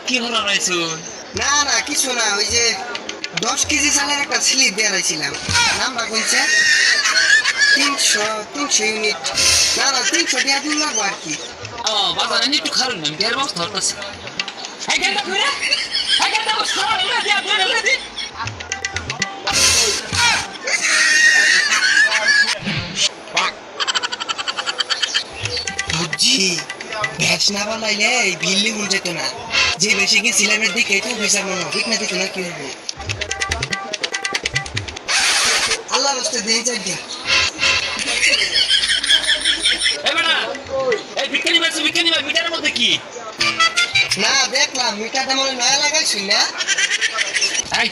কি হলো রাইছো? না না কিছু না, ওই যে 10 কেজি চালের একটা স্লিপ বেরাইছিলাম। নাম্বার বলছে 300 ইউনিট। না না 300 টাকা দিন লাগবো আর কি। ও বাজারে নি একটু খারুন না বিয়ার বক্স ধরতাছি। এই গেন্দা কইরা এই গেন্দা বক্স খাওয়া না দিয়া দিয়া দি বুঝছি, ব্যাচ না বানাইলে এই বিল্ডিং উঠে যেত না। যে বেশি গেছিলাম এর দিকে তো বিচার মনে ঠিক না দিত না কি হবো। আল্লাহ রাস্তায় দিয়ে যাই দিয়া। এই বেটা এই বিজ্ঞানী ভাই মিটারের মধ্যে কি? না দেখলাম মিটারটা মনে নয়া লাগাইছি না। এই